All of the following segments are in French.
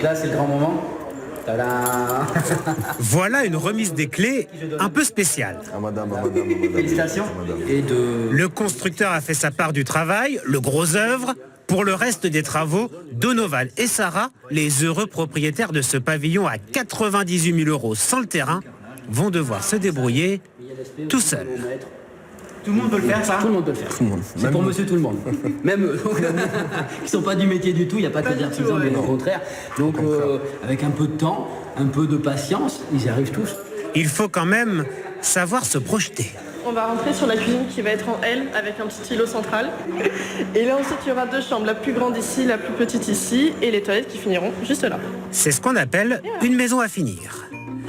là, c'est le grand moment. Tadam. Voilà une remise des clés un peu spéciale. Félicitations. Le constructeur a fait sa part du travail, le gros œuvre. Pour le reste des travaux, Donovan et Sarah, les heureux propriétaires de ce pavillon à 98 000 € sans le terrain, vont devoir se débrouiller tout seuls. Tout le monde peut le faire, ça? Tout le monde peut le faire. C'est pour monsieur tout le monde. Même eux, qui ne sont pas du métier du tout, il n'y a pas que des artisans, bien au contraire. Donc, avec un peu de temps, un peu de patience, ils y arrivent tous. Il faut quand même savoir se projeter. On va rentrer sur la cuisine qui va être en L avec un petit îlot central. Et là ensuite il y aura 2 chambres, la plus grande ici, la plus petite ici, et les toilettes qui finiront juste là. C'est ce qu'on appelle une maison à finir.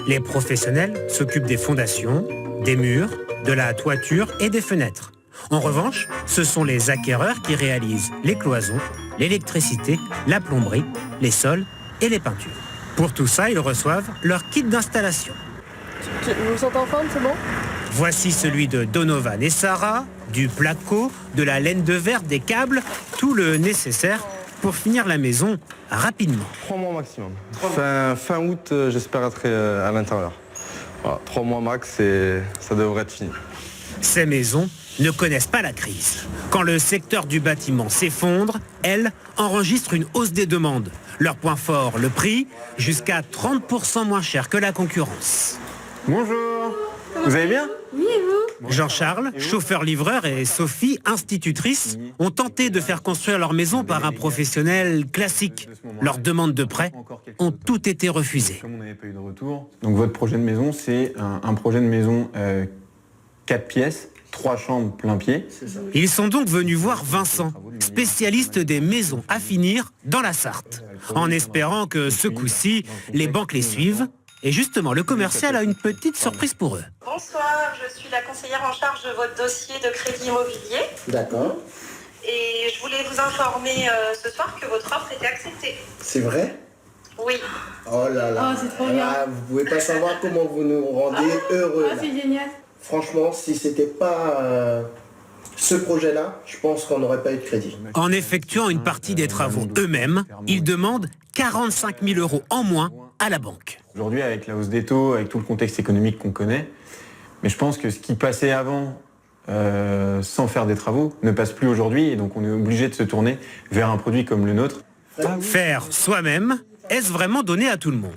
Les professionnels s'occupent des fondations, des murs, de la toiture et des fenêtres. En revanche, ce sont les acquéreurs qui réalisent les cloisons, l'électricité, la plomberie, les sols et les peintures. Pour tout ça, ils reçoivent leur kit d'installation. Vous vous sentez en forme, c'est bon? Voici celui de Donovan et Sarah, du placo, de la laine de verre, des câbles, tout le nécessaire pour finir la maison rapidement. 3 mois maximum. Fin août, j'espère être à l'intérieur. Voilà, 3 mois max et ça devrait être fini. Ces maisons ne connaissent pas la crise. Quand le secteur du bâtiment s'effondre, elles enregistrent une hausse des demandes. Leur point fort, le prix, jusqu'à 30% moins cher que la concurrence. Bonjour, vous allez bien? Oui, et vous? Jean-Charles, chauffeur-livreur, et Sophie, institutrice, ont tenté de faire construire leur maison par un professionnel classique. Leurs demandes de prêt ont toutes été refusées. Comme on n'avait pas eu de retour. Donc votre projet de maison, c'est un projet de maison 4 pièces, 3 chambres plein pied. Ils sont donc venus voir Vincent, spécialiste des maisons à finir dans la Sarthe, en espérant que ce coup-ci, les banques les suivent. Et justement, le commercial a une petite surprise pour eux. Bonsoir, je suis la conseillère en charge de votre dossier de crédit immobilier. D'accord. Et je voulais vous informer ce soir que votre offre était acceptée. C'est vrai? Oui. Oh là là. Oh, c'est trop bien. Ah, vous pouvez pas savoir comment vous nous rendez heureux. Ah, là. c'est génial. Franchement, si c'était pas ce projet-là, je pense qu'on n'aurait pas eu de crédit. En effectuant une partie des travaux eux-mêmes, ils demandent 45 000 € en moins à la banque. Aujourd'hui, avec la hausse des taux, avec tout le contexte économique qu'on connaît, mais je pense que ce qui passait avant sans faire des travaux ne passe plus aujourd'hui, et donc on est obligé de se tourner vers un produit comme le nôtre. Faire soi-même, est-ce vraiment donné à tout le monde?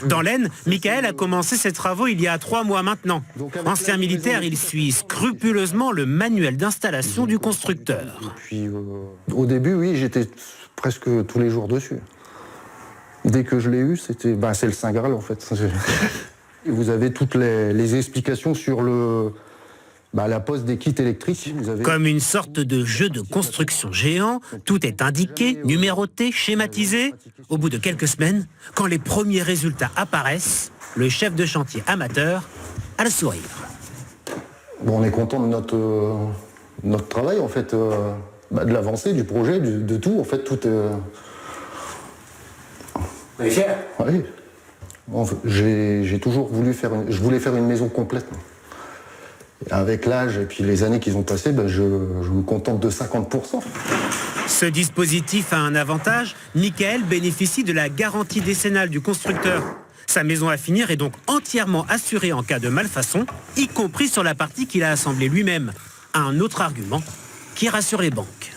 Dans l'Aisne, Michael a commencé ses travaux il y a 3 mois maintenant. Ancien militaire, il suit scrupuleusement le manuel d'installation du constructeur. Puis, au début, oui, j'étais presque tous les jours dessus. Dès que je l'ai eu, c'est le Saint Graal en fait. Vous avez toutes les explications sur la pose des kits électriques. Comme une sorte de jeu de construction géant, tout est indiqué, numéroté, schématisé. Au bout de quelques semaines, quand les premiers résultats apparaissent, le chef de chantier amateur a le sourire. Bon, on est content de notre travail en fait, de l'avancée du projet, de tout en fait, tout. Oui. Bon, j'ai toujours voulu je voulais faire une maison complète. Et avec l'âge et puis les années qui ont passé, je me contente de 50%. Ce dispositif a un avantage, Michael bénéficie de la garantie décennale du constructeur. Sa maison à finir est donc entièrement assurée en cas de malfaçon, y compris sur la partie qu'il a assemblée lui-même. Un autre argument qui rassure les banques.